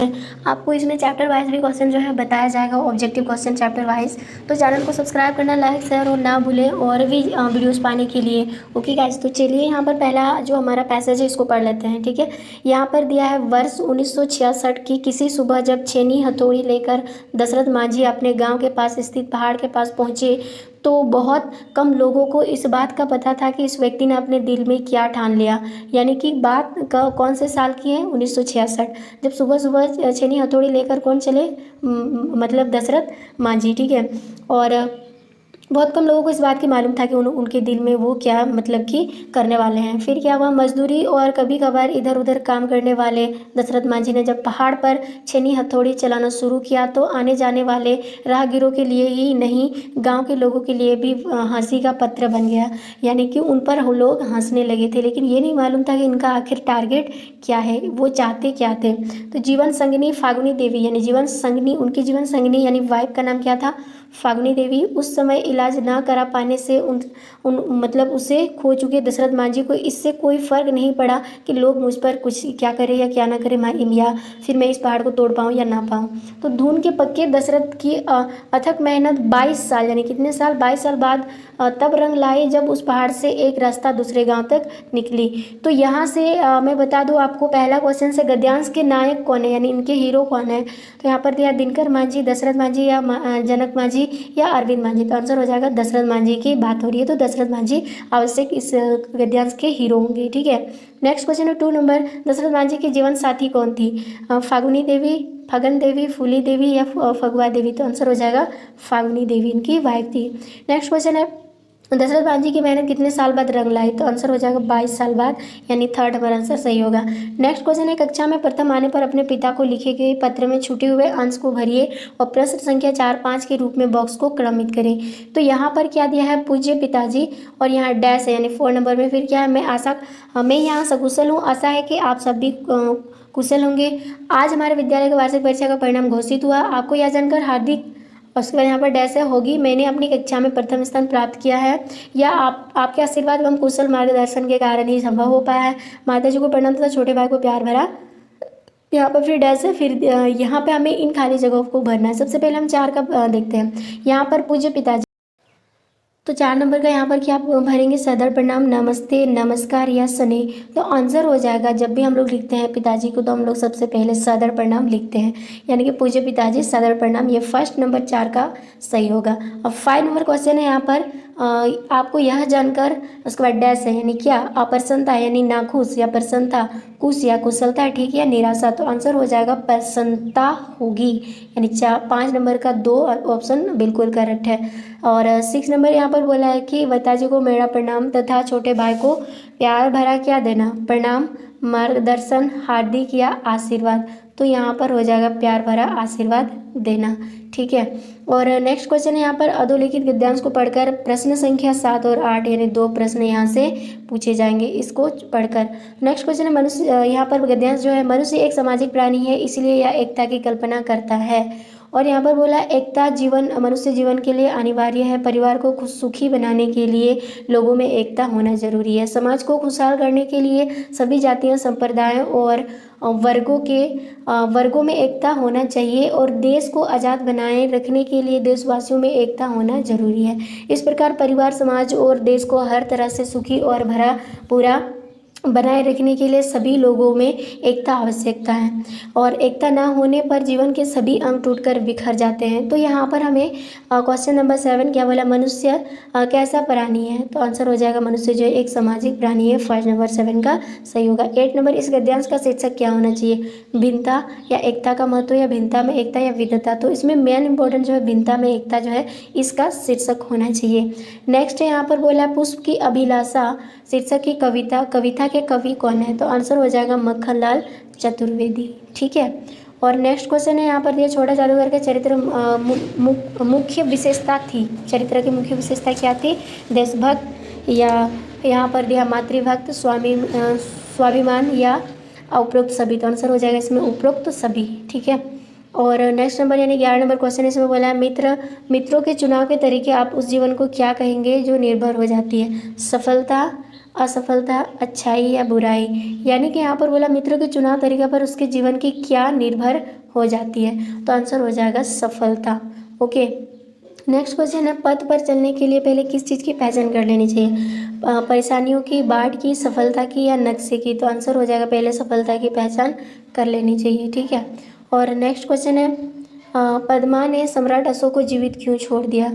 आपको इसमें chapter wise भी क्वेश्चन जो है बताया जाएगा, ऑब्जेक्टिव क्वेश्चन चैप्टर वाइज। तो चैनल को सब्सक्राइब करना, लाइक शेयर और ना भूलें और भी वीडियोस पाने के लिए। ओके गाइस, तो चलिए यहाँ पर पहला जो हमारा पैसेज है इसको पढ़ लेते हैं। ठीक है, यहाँ पर दिया है वर्ष 1966 की किसी सुबह जब छेनी हथौड़ी लेकर दशरथ मांझी अपने गाँव के पास स्थित पहाड़ के पास पहुँचे तो बहुत कम लोगों को इस बात का पता था कि इस व्यक्ति ने अपने दिल में क्या ठान लिया। यानी कि बात कौन से साल की है, 1966, जब सुबह सुबह छेनी हथौड़ी लेकर कौन चले, मतलब दशरथ मांझी। ठीक है, और बहुत कम लोगों को इस बात की मालूम था कि उनके दिल में वो क्या मतलब कि करने वाले हैं। फिर क्या हुआ, मजदूरी और कभी कभार इधर उधर काम करने वाले दशरथ मांझी ने जब पहाड़ पर छेनी हथौड़ी चलाना शुरू किया तो आने जाने वाले राहगीरों के लिए ही नहीं, गांव के लोगों के लिए भी हंसी का पत्र बन गया। यानी कि उन पर लोग हंसने लगे थे, लेकिन ये नहीं मालूम था कि इनका आखिर टारगेट क्या है, वो चाहते क्या थे। तो जीवन संगिनी फागुनी देवी, यानी जीवन संगिनी, उनकी जीवन संगिनी यानी वाइफ का नाम क्या था, फागुनी देवी, उस समय इलाज ना करा पाने से उन मतलब उसे खो चुके दशरथ मांझी को इससे कोई फर्क नहीं पड़ा कि लोग मुझ पर कुछ क्या करें या क्या ना करें, या फिर मैं इस पहाड़ को तोड़ पाऊँ या ना पाऊँ। तो धून के पक्के दशरथ की अथक मेहनत 22 साल, यानी कितने साल, 22 साल बाद तब रंग लाई जब उस पहाड़ से एक रास्ता दूसरे गांव तक निकली। तो यहाँ से मैं बता दूँ आपको, पहला क्वेश्चन से गद्यांश के नायक कौन है, यानी इनके हीरो कौन है। तो यहाँ पर दिया दिनकर मांझी, दशरथ मांझी या जनक मांझी या अरविंद मांझी। तो आंसर हो जाएगा दशरथ मांझी की बात हो रही है, तो दशरथ मांझी आवश्यक इस गद्यांश के हीरो होंगे। ठीक है, नेक्स्ट क्वेश्चन है 2 नंबर, दशरथ मांझी की जीवन साथी कौन थी, फागुनी देवी, फगन देवी, फूली देवी या फगुआ देवी। तो आंसर हो जाएगा फागुनी देवी इनकी वाइफ थी। नेक्स्ट क्वेश्चन है दशरथ मांझी की मेहनत कितने साल बाद रंग लाई। तो आंसर हो जाएगा 22 साल बाद, यानी थर्ड हमारा आंसर सही होगा। नेक्स्ट क्वेश्चन है कक्षा में प्रथम आने पर अपने पिता को लिखे गए पत्र में छूटे हुए अंश को भरिए और प्रश्न संख्या 4-5 के रूप में बॉक्स को क्रमित करें। तो यहाँ पर क्या दिया है, पूज्य पिताजी, और यहाँ डैश है यानी 4 नंबर में। फिर क्या है, मैं यहाँ सकुशल हूँ, आशा है कि आप सब भी कुशल होंगे। आज हमारे विद्यालय के वार्षिक परीक्षा का परिणाम घोषित हुआ, आपको यह जानकर हार्दिक, और उसके बाद यहाँ पर डैश है, होगी, मैंने अपनी कक्षा में प्रथम स्थान प्राप्त किया है, या आपके आशीर्वाद एवं कुशल मार्गदर्शन के कारण ही संभव हो पाया है। माता जी को प्रणाम तथा छोटे भाई को प्यार भरा। यहाँ पर फिर डैश है, फिर यहाँ पे हमें इन खाली जगहों को भरना है। सबसे पहले हम 4 का देखते हैं। यहाँ पर पूज्य पिताजी, तो 4 नंबर का यहाँ पर क्या आप भरेंगे, सदर प्रणाम, नमस्ते, नमस्कार या स्नेह। तो आंसर हो जाएगा, जब भी हम लोग लिखते हैं पिताजी को तो हम लोग सबसे पहले सदर प्रणाम लिखते हैं, यानी कि पूज्य पिताजी सदर प्रणाम। ये फर्स्ट नंबर 4 का सही होगा। अब 5 नंबर क्वेश्चन है, यहाँ पर आपको यह जानकर, उसके बाद डैश है, यानी क्या, अप्रसन्नता यानी नाखुश, या प्रसन्नता, खुश या कुशलता, ठीक है, या निराशा। तो आंसर हो जाएगा प्रसन्नता होगी, यानी 5 नंबर का 2 ऑप्शन बिल्कुल करेक्ट है। और 6 नंबर यहाँ पर बोला है कि पिताजी को मेरा प्रणाम तथा छोटे भाई को प्यार भरा क्या देना, प्रणाम, मार्गदर्शन, हार्दिक या आशीर्वाद। तो यहाँ पर हो जाएगा प्यार भरा आशीर्वाद देना। ठीक है, और नेक्स्ट क्वेश्चन है यहाँ पर अधोलिखित गद्यांश को पढ़कर प्रश्न संख्या 7 और 8, यानी 2 प्रश्न यहाँ से पूछे जाएंगे इसको पढ़कर। नेक्स्ट क्वेश्चन है मनुष्य, यहाँ पर गद्यांश जो है, मनुष्य एक सामाजिक प्राणी है इसलिए यह एकता की कल्पना करता है। और यहाँ पर बोला एकता मनुष्य जीवन के लिए अनिवार्य है, परिवार को खुश सुखी बनाने के लिए लोगों में एकता होना जरूरी है, समाज को खुशहाल करने के लिए सभी जातियों, संप्रदायों और वर्गों में एकता होना चाहिए, और देश को आज़ाद बनाए रखने के लिए देशवासियों में एकता होना जरूरी है। इस प्रकार परिवार, समाज और देश को हर तरह से सुखी और भरा पूरा बनाए रखने के लिए सभी लोगों में एकता आवश्यकता है, और एकता ना होने पर जीवन के सभी अंग टूटकर बिखर जाते हैं। तो यहाँ पर हमें क्वेश्चन नंबर 7 क्या बोला, मनुष्य कैसा प्राणी है। तो आंसर हो जाएगा मनुष्य जो है एक सामाजिक प्राणी है, फर्स्ट नंबर 7 का सही होगा। 8 नंबर, इस गद्यांश का शीर्षक क्या होना चाहिए, भिन्नता या एकता का महत्व, या भिन्नता में एकता या विविधता। तो इसमें मेन इंपॉर्टेंट जो है भिन्नता में एकता जो है इसका शीर्षक होना चाहिए। नेक्स्ट है यहाँ पर बोला पुष्प की अभिलाषा शीर्षक की कविता के कवि कौन है। तो आंसर हो जाएगा मक्खनलाल चतुर्वेदी। ठीक है, और नेक्स्ट क्वेश्चन है यहाँ पर दिया छोटा जादूगर के चरित्र मुख्य विशेषता थी, चरित्र की मुख्य विशेषता क्या थी, देशभक्त, या यहाँ पर दिया मातृभक्त, स्वाभिमान, या उपरोक्त सभी। तो आंसर हो जाएगा इसमें उपरोक्त सभी। ठीक है, और नेक्स्ट नंबर यानी 11 नंबर क्वेश्चन इसमें बोला है मित्रों के चुनाव के तरीके आप उस जीवन को क्या कहेंगे जो निर्भर हो जाती है, सफलता, असफलता, अच्छाई या बुराई। यानी कि यहाँ पर बोला मित्र के चुनाव तरीका पर उसके जीवन की क्या निर्भर हो जाती है, तो आंसर हो जाएगा सफलता। ओके, नेक्स्ट क्वेश्चन है पथ पर चलने के लिए पहले किस चीज़ की पहचान कर लेनी चाहिए, परेशानियों की, बाढ़ की, सफलता की या नक्शे की, तो आंसर हो जाएगा पहले सफलता की पहचान कर लेनी चाहिए। ठीक है, और नेक्स्ट क्वेश्चन है पद्मा ने सम्राट अशोक को जीवित क्यों छोड़ दिया,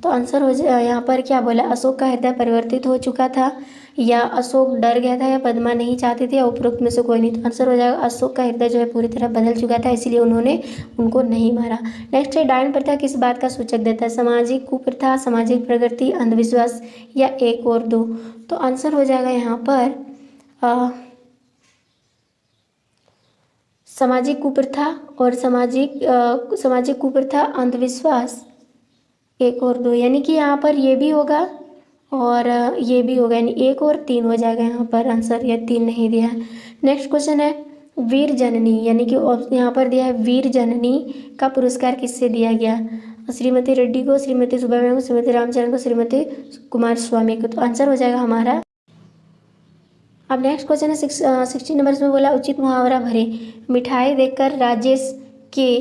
तो आंसर हो जाए यहाँ पर क्या बोला, अशोक का हृदय परिवर्तित हो चुका था, या अशोक डर गया था, या पद्मा नहीं चाहती थी, या उपरोक्त में से कोई नहीं। तो आंसर हो जाएगा अशोक का हृदय जो है पूरी तरह बदल चुका था, इसलिए उन्होंने उनको नहीं मारा। नेक्स्ट है डायन प्रथा किस बात का सूचक देता है, सामाजिक कुप्रथा, सामाजिक प्रगति, अंधविश्वास या एक और दो, तो आंसर हो जाएगा यहाँ पर सामाजिक कुप्रथा और सामाजिक कुप्रथा, अंधविश्वास, एक और दो, यानी कि यहाँ पर ये भी होगा और ये भी होगा, यानी एक और तीन हो जाएगा यहाँ पर आंसर, या तीन नहीं दिया है। नेक्स्ट क्वेश्चन है वीर जननी, यानी कि यहाँ पर दिया है वीर जननी का पुरस्कार किससे दिया गया, श्रीमती रेड्डी को, श्रीमती सुब्रमण्यम को, श्रीमती रामचरण को, श्रीमती कुमार स्वामी को, तो आंसर हो जाएगा हमारा। अब नेक्स्ट क्वेश्चन है 16 नंबर में बोला उचित मुहावरा भरे, मिठाई देखकर राजेश के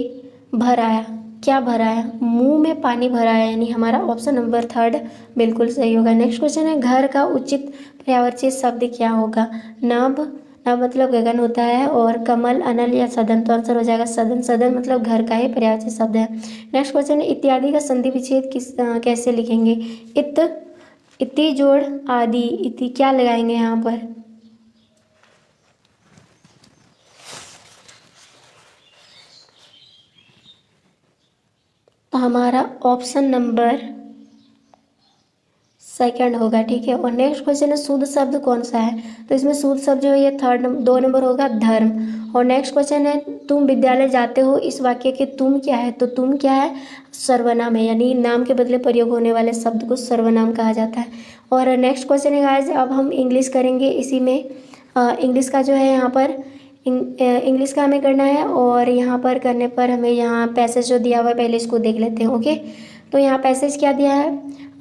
भर आया, क्या भर आया, मुंह में पानी भर आया, यानी हमारा ऑप्शन नंबर 3 बिल्कुल सही होगा। नेक्स्ट क्वेश्चन है घर का उचित पर्यायवाची शब्द क्या होगा, नभ, नभ मतलब गगन होता है, और कमल, अनल या सदन, तो आंसर हो जाएगा सदन, सदन मतलब घर का ही पर्यायवाची शब्द है। नेक्स्ट क्वेश्चन है इत्यादि का संधि विच्छेद कैसे लिखेंगे, इति जोड़ आदि, इति क्या लगाएंगे यहाँ पर, हमारा ऑप्शन नंबर 2 होगा। ठीक है, और नेक्स्ट क्वेश्चन है शुद्ध शब्द कौन सा है, तो इसमें शुद्ध शब्द जो है ये 2 नंबर होगा धर्म। और नेक्स्ट क्वेश्चन है तुम विद्यालय जाते हो, इस वाक्य के तुम क्या है, तो तुम क्या है, सर्वनाम है, यानी नाम के बदले प्रयोग होने वाले शब्द को सर्वनाम कहा जाता है। और नेक्स्ट क्वेश्चन है गाइस, अब हम इंग्लिश करेंगे, इसी में इंग्लिश का जो है यहाँ पर इंग्लिश का हमें करना है, और यहाँ पर करने पर हमें यहाँ पैसेज जो दिया हुआ है पहले इसको देख लेते हैं। ओके, तो यहाँ पैसेज क्या दिया है,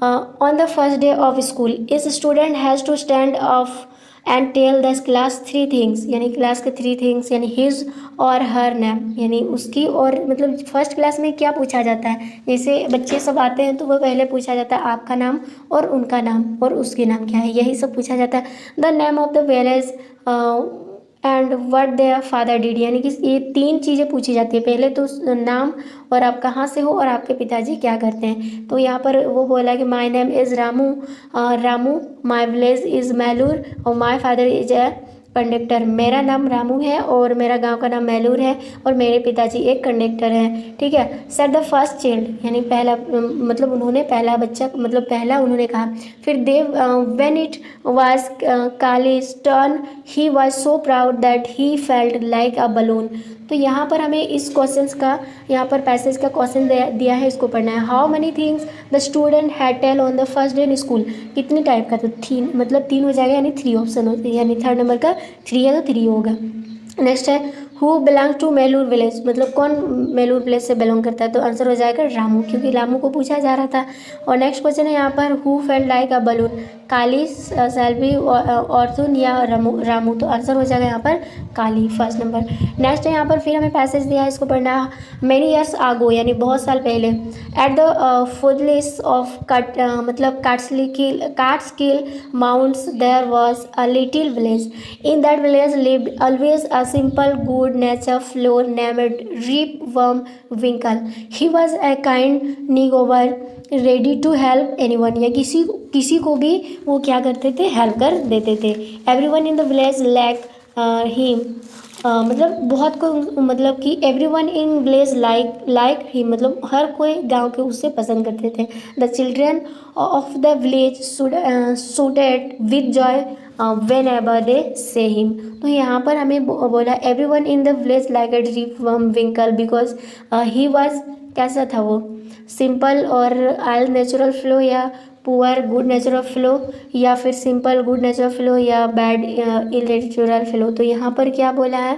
on the first day of school each student has to stand off and tell the class 3 things, यानी क्लास के 3 थिंग्स, यानी हिज और हर नेम, यानी उसकी और मतलब फर्स्ट क्लास में क्या पूछा जाता है, जैसे बच्चे सब आते हैं तो वो पहले पूछा जाता है आपका नाम और उनका नाम और उसके नाम क्या है, यही सब पूछा जाता है। The name of the village and what their father did, यानी कि ये 3 चीज़ें पूछी जाती है, पहले तो नाम और आप कहाँ से हो और आपके पिताजी क्या करते हैं। तो यहाँ पर वो बोला कि my name is Ramu, Ramu, my village is Mailur और my father is a conductor, मेरा नाम रामू है और मेरा गांव का नाम मैलूर है और मेरे पिताजी एक कंडक्टर हैं। ठीक है, सेट द फर्स्ट चाइल्ड, यानी पहला मतलब उन्होंने पहला बच्चा मतलब पहला उन्होंने कहा। फिर then when it was Kali's turn he was so proud that he felt like a balloon. तो यहाँ पर हमें इस क्वेश्चंस का यहाँ पर पैसेज का क्वेश्चन दिया है, इसको पढ़ना है। How money things the student had tell on the first day in school, कितनी टाइप का, तो 3 मतलब 3 हो जाएगा, यानी 3 ऑप्शन होते हैं, यानी 3rd नंबर का 3 है तो 3 होगा। नेक्स्ट है who belong to Melur village, मतलब कौन मेलूर विलेज से बिलोंग करता है, तो आंसर हो जाएगा रामू, क्योंकि रामू को पूछा जा रहा था। और नेक्स्ट क्वेश्चन है यहाँ पर who felt like a balloon, Kali, Selvi, ऑर्थुन या रामू, तो आंसर हो जाएगा यहाँ पर काली, 1st नंबर। नेक्स्ट है यहाँ पर फिर हमें पैसेज दिया है, इसको पढ़ना। मेनी ईयर्स आगो, यानी बहुत साल पहले, एट द फुटलिस ऑफ मतलब Catskill mounts there was a little village, in that village lived always a simple good nature fellow named Rip Van Winkle, he was a kind neighbour ready to help anyone, या किसी को भी वो क्या करते थे, help कर देते थे। Everyone in the village like him, मतलब बहुत को मतलब कि everyone in village like he, मतलब हर कोई गांव के उससे पसंद करते थे। The children of the village shouted with joy whenever they saw him, तो यहाँ पर हमें बोला everyone in the village liked Rip Van Winkle because he was, कैसा था वो, सिंपल और आयल नेचुरल फ्लो, या पुअर गुड नेचुरल फ्लो, या फिर सिंपल गुड नेचुरल फ्लो, या बैड इल नेचुरल फ्लो। तो यहाँ पर क्या बोला है,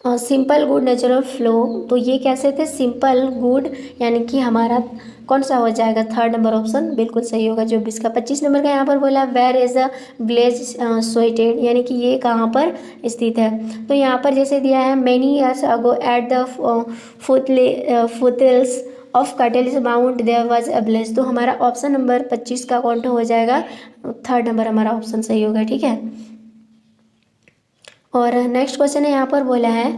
सिंपल गुड नेचुरल फ्लो, तो ये कैसे थे, सिंपल गुड, यानी कि हमारा कौन सा हो जाएगा, थर्ड नंबर ऑप्शन बिल्कुल सही होगा। जो 20 का 25 नंबर का यहाँ पर बोला where is a village situated, यानी कि ये कहाँ पर स्थित है। तो यहाँ पर जैसे दिया है many years ago at the foothills of कटलिस mount there was a village, तो हमारा ऑप्शन नंबर 25 का कौन हो जाएगा, थर्ड नंबर हमारा ऑप्शन सही होगा। ठीक है, और नेक्स्ट क्वेश्चन है यहाँ पर बोला है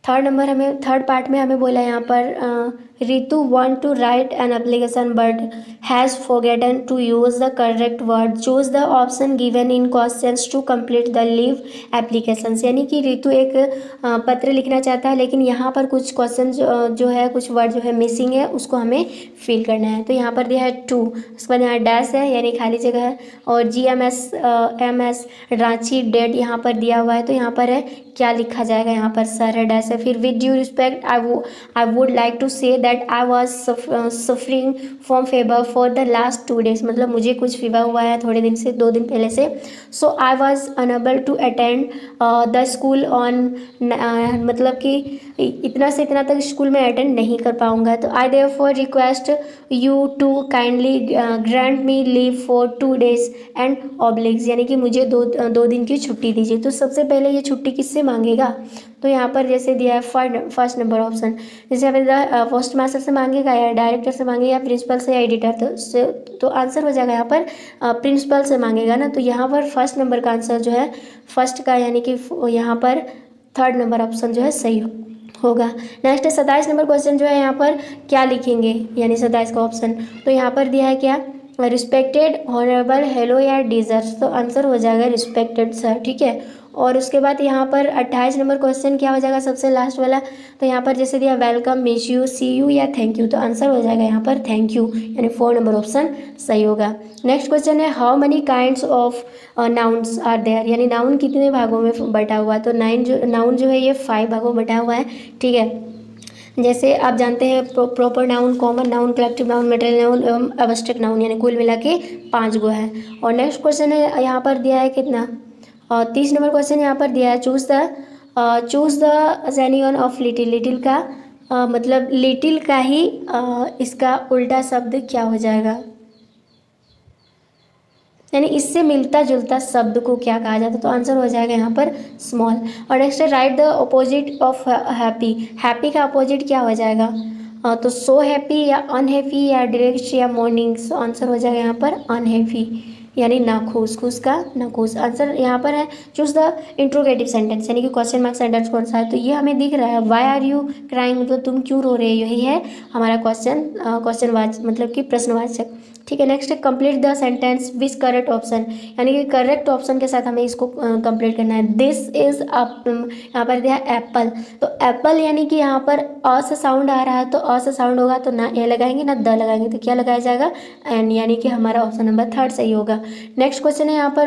थर्ड नंबर हमें थर्ड पार्ट में हमें बोला यहाँ पर Ritu want to write an application but has forgotten to use the correct word, choose the option given in questions to complete the leave application, यानी कि रितु एक पत्र लिखना चाहता है, लेकिन यहाँ पर कुछ क्वेश्चन जो है कुछ वर्ड जो है मिसिंग है, उसको हमें फिल करना है। तो यहाँ पर दिया है 2, उसके बाद यहाँ डैश है यानी खाली जगह है, और GMS रांची डेट यहाँ पर दिया हुआ है, तो यहाँ पर है क्या लिखा जाएगा, यहाँ पर सर है, डैश है, फिर with due respect I would like to say that I was suffering from fever for the last 2 days, मतलब मुझे कुछ फीवर हुआ है थोड़े दिन से, 2 दिन पहले से। So I was unable to attend the school on, मतलब कि इतना से इतना तक स्कूल में अटेंड नहीं कर पाऊंगा। तो I therefore request you to kindly grant me leave for 2 days and oblige, यानी कि मुझे दो दिन की छुट्टी दीजिए। तो सबसे पहले ये छुट्टी किससे मांगेगा, तो यहाँ पर जैसे दिया है फर्स्ट नंबर ऑप्शन, जैसे हमें पोस्ट मास्टर से मांगेगा या डायरेक्टर से मांगेगा या प्रिंसिपल से या एडिटर, तो आंसर हो जाएगा यहाँ पर प्रिंसिपल से मांगेगा ना, तो यहाँ पर फर्स्ट नंबर का आंसर जो है फर्स्ट का, यानी कि यहाँ पर थर्ड नंबर ऑप्शन जो है सही होगा। नेक्स्ट है 27 नंबर क्वेश्चन, जो है यहाँ पर क्या लिखेंगे, यानी 27 का ऑप्शन, तो यहाँ पर दिया है क्या, रिस्पेक्टेड ऑनरेबल हेलो या डिजर्ट, तो आंसर हो जाएगा रिस्पेक्टेड सर। ठीक है, और उसके बाद यहाँ पर 28 नंबर क्वेश्चन क्या हो जाएगा, सबसे लास्ट वाला, तो यहाँ पर जैसे दिया welcome, miss you, see you या थैंक यू, तो आंसर हो जाएगा यहाँ पर थैंक यू, यानी 4 नंबर ऑप्शन सही होगा। नेक्स्ट क्वेश्चन है how many kinds of nouns are there, यानी नाउन कितने भागों में बटा हुआ है, तो नाउन जो है ये 5 भागों में बटा हुआ है। ठीक है, जैसे आप जानते हैं proper noun, common noun, collective noun, material noun एवं एब्स्ट्रैक्ट नाउन, यानी कुल मिला के 5 गो है। और नेक्स्ट क्वेश्चन है यहाँ पर दिया है कितना, 30 नंबर क्वेश्चन यहाँ पर दिया है choose the genuine of little, little का मतलब लिटिल का ही इसका उल्टा शब्द क्या हो जाएगा, यानी इससे मिलता जुलता शब्द को क्या कहा जाता है, तो आंसर हो जाएगा यहाँ पर स्मॉल। और नेक्स्ट है right the opposite of happy, happy का अपोजिट क्या हो जाएगा, तो सो हैप्पी या अनहैप्पी या डायरेक्ट या मॉर्निंग, सो आंसर हो जाएगा यहाँ पर अनहैप्पी, यानी नाखुश, खुश का नाखुश। आंसर यहाँ पर है चूज द इंट्रोगेटिव सेंटेंस, यानी कि क्वेश्चन मार्क सेंटेंस कौन सा है, तो ये हमें दिख रहा है वाई आर यू क्राइंग, मतलब तुम क्यों रो रहे हो, यही है हमारा क्वेश्चन मतलब कि प्रश्नवाचक। ठीक है, नेक्स्ट है complete the sentence which correct option, यानी कि करेक्ट ऑप्शन के साथ हमें इसको कंप्लीट करना है। दिस इज यहाँ पर दिया एप्पल, तो एप्पल यानी कि यहाँ पर अ से साउंड आ रहा है, तो अ से साउंड होगा तो ना ए लगाएंगे ना द लगाएंगे, तो क्या लगाया जाएगा एन, यानी कि हमारा ऑप्शन नंबर थर्ड सही होगा। नेक्स्ट क्वेश्चन है यहाँ पर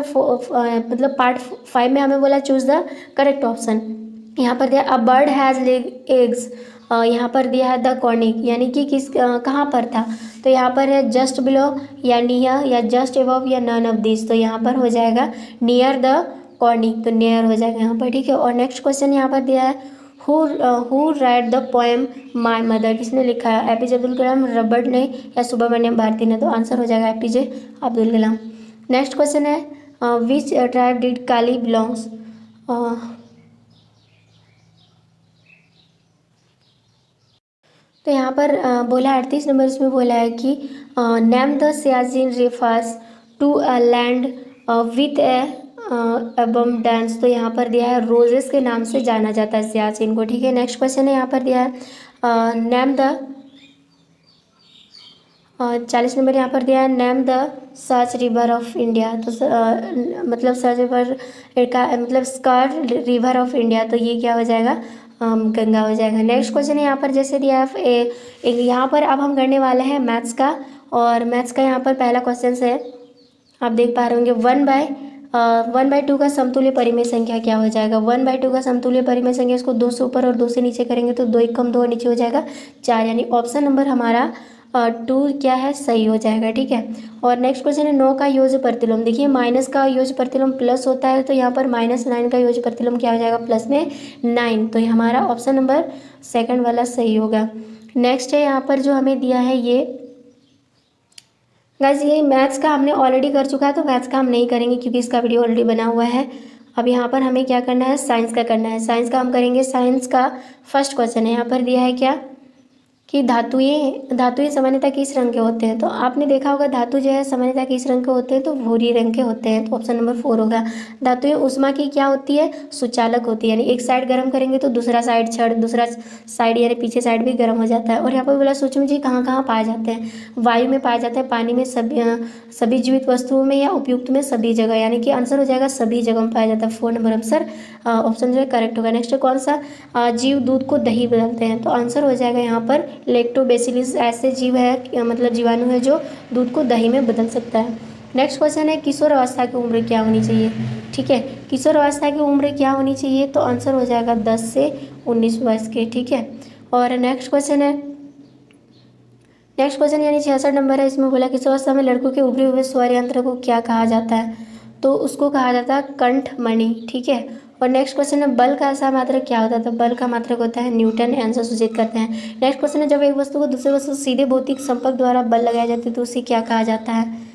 मतलब पार्ट 5 में हमें बोला चूज द करेक्ट ऑप्शन, यहाँ पर दिया a bird has leg eggs, यहाँ पर दिया है द कॉर्निक, यानी कि किस कहाँ पर था, तो यहाँ पर है जस्ट बिलो या नियर या जस्ट एबव या नन ऑफ दिस, तो यहाँ पर हो जाएगा नियर द कॉर्निक, तो नियर हो जाएगा यहाँ पर। ठीक है, और नेक्स्ट क्वेश्चन यहाँ पर दिया है who right the poem my mother, किसने लिखा है, APJ अब्दुल कलाम, रॉबर्ट ने या सुब्रमण्यम भारती ने, तो आंसर हो जाएगा APJ Abdul Kalam. Next question है which tribe did Kali belongs, तो यहाँ पर बोला 38 नंबर इसमें बोला है कि name the Siachen refers to a land with a abundance, तो यहाँ पर दिया है रोजेस के नाम से जाना जाता है सियाचिन को। ठीक है, नेक्स्ट क्वेश्चन है यहाँ पर दिया है नेम द 40 नंबर यहाँ पर दिया है name the search river of India, तो मतलब सर्च रिवर का मतलब स्कर्ड रिवर ऑफ इंडिया, तो ये क्या हो जाएगा गंगा हो जाएगा। नेक्स्ट क्वेश्चन है यहाँ पर जैसे दिया है यहाँ पर अब हम करने वाले हैं मैथ्स का, और मैथ्स का यहाँ पर पहला क्वेश्चन है, आप देख पा रहे होंगे 1/2 का समतुल्य परिमेय संख्या क्या हो जाएगा, 1/2 का समतुल्य परिमेय संख्या, इसको 2 से ऊपर और 2 से नीचे करेंगे तो 2 1 कम 2 नीचे हो जाएगा 4, यानी ऑप्शन नंबर हमारा 2 क्या है, सही हो जाएगा। ठीक है। और नेक्स्ट क्वेश्चन है 9 का योज्य प्रतिलोम। देखिए माइनस का योज्य प्रतिलोम प्लस होता है, तो यहाँ पर -9 का योज्य प्रतिलोम क्या हो जाएगा, प्लस में 9। तो ये हमारा ऑप्शन नंबर सेकंड वाला सही होगा। नेक्स्ट है यहाँ पर जो हमें दिया है ये गाइस, ये मैथ्स का हमने ऑलरेडी कर चुका है, तो मैथ्स का हम नहीं करेंगे क्योंकि इसका वीडियो ऑलरेडी बना हुआ है। अब यहाँ पर हमें क्या करना है, साइंस का करना है। साइंस का हम करेंगे। साइंस का फर्स्ट क्वेश्चन है, यहाँ पर दिया है क्या कि धातुएं सामान्यतः किस रंग के होते हैं। तो आपने देखा होगा धातु जो है सामान्यतः किस रंग के होते हैं, तो भूरी रंग के होते हैं। तो ऑप्शन नंबर 4 होगा। धातुएं उष्मा की क्या होती है, सुचालक होती है, यानी एक साइड गर्म करेंगे तो दूसरा साइड यानी पीछे साइड भी गर्म हो जाता है। और यहाँ पर बोला सूक्ष्म जीव कहाँ कहाँ पाए जाते हैं, वायु में पाया जाता है, पानी में, सभी जीवित वस्तुओं में, या उपयुक्त में, सभी जगह, यानी कि आंसर हो जाएगा सभी जगह में पाया जाता है। 4 नंबर आंसर ऑप्शन जो है करेक्ट होगा। नेक्स्ट कौन सा जीव दूध को दही बदलते हैं, तो आंसर हो जाएगा यहाँ पर लैक्टोबैसिलस। ऐसे जीव है, मतलब जीवाणु है जो दूध को दही में बदल सकता है। नेक्स्ट क्वेश्चन है किशोर अवस्था की उम्र क्या होनी चाहिए। ठीक है, किशोर अवस्था की उम्र क्या होनी चाहिए, तो आंसर हो जाएगा 10 से 19 वर्ष के। ठीक है। और नेक्स्ट क्वेश्चन यानी 66 नंबर है, इसमें बोला किस अवस्था में लड़कों के उभरे हुए स्वर यंत्र को क्या कहा जाता है, तो उसको कहा जाता है कंठमणि। ठीक है। और नेक्स्ट क्वेश्चन है बल का ऐसा मात्रक क्या होता है, तो बल का मात्रक होता है न्यूटन। आंसर सूचित करते हैं। नेक्स्ट क्वेश्चन है जब एक वस्तु को दूसरे वस्तु से सीधे भौतिक संपर्क द्वारा बल लगाया जाता है तो उसे क्या कहा जाता है।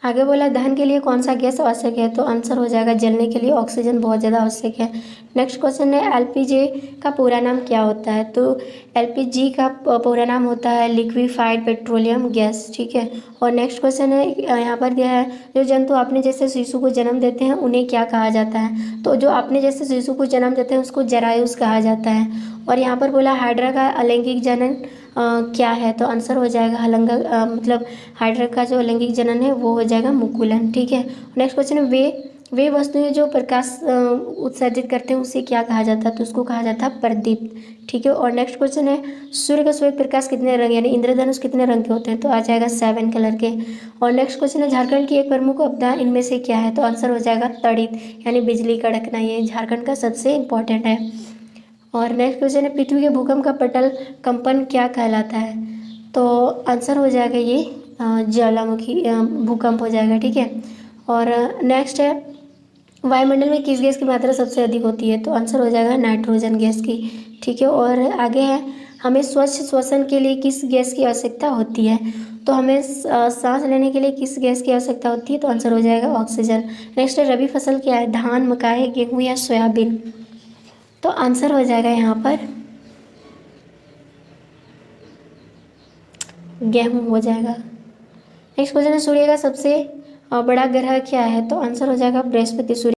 आगे बोला दहन के लिए कौन सा गैस आवश्यक है, तो आंसर हो जाएगा जलने के लिए ऑक्सीजन बहुत ज़्यादा आवश्यक है। नेक्स्ट क्वेश्चन है एलपीजी का पूरा नाम क्या होता है, तो एलपीजी का पूरा नाम होता है लिक्विफाइड पेट्रोलियम गैस। ठीक है। और नेक्स्ट क्वेश्चन है यहाँ पर दिया है जो जंतु अपने जैसे शिशु को जन्म देते हैं उन्हें क्या कहा जाता है, तो जो अपने जैसे शिशु को जन्म देते हैं उसको जरायुज कहा जाता है। और यहाँ पर बोला हाइड्रा का अलैंगिक जनन क्या है, तो आंसर हो जाएगा हलंगा, मतलब हाइड्रा का जो अलैंगिक जनन है वो हो जाएगा मुकुलन। ठीक है। नेक्स्ट क्वेश्चन है वे वस्तुएं जो प्रकाश उत्सर्जित करते हैं उसे क्या कहा जाता है, तो उसको कहा जाता है प्रदीप। ठीक है। और नेक्स्ट क्वेश्चन है सूर्य का श्वेत प्रकाश कितने रंग यानी इंद्रधनुष कितने रंग के होते हैं, तो आ जाएगा 7 कलर के। और नेक्स्ट क्वेश्चन है झारखंड की एक प्रमुख आपदा इनमें से क्या है, तो आंसर हो जाएगा तड़ित यानी बिजली कड़कना। ये झारखंड का सबसे इंपॉर्टेंट है। और नेक्स्ट क्वेश्चन है पृथ्वी के भूकंप का पटल कंपन क्या कहलाता है, तो आंसर हो जाएगा ये ज्वालामुखी भूकंप हो जाएगा। ठीक है। और नेक्स्ट है वायुमंडल में किस गैस की मात्रा सबसे अधिक होती है, तो आंसर हो जाएगा नाइट्रोजन गैस की। ठीक है। और आगे है हमें स्वच्छ श्वसन के लिए किस गैस की आवश्यकता होती है, तो हमें सांस लेने के लिए किस गैस की आवश्यकता होती है, तो आंसर हो जाएगा ऑक्सीजन। नेक्स्ट है रबी फसल क्या है, धान, मकाई, गेहूँ या सोयाबीन, तो आंसर हो जाएगा यहाँ पर गेहूँ हो जाएगा। नेक्स्ट क्वेश्चन है सूर्य का सबसे बड़ा ग्रह क्या है, तो आंसर हो जाएगा बृहस्पति। सूर्य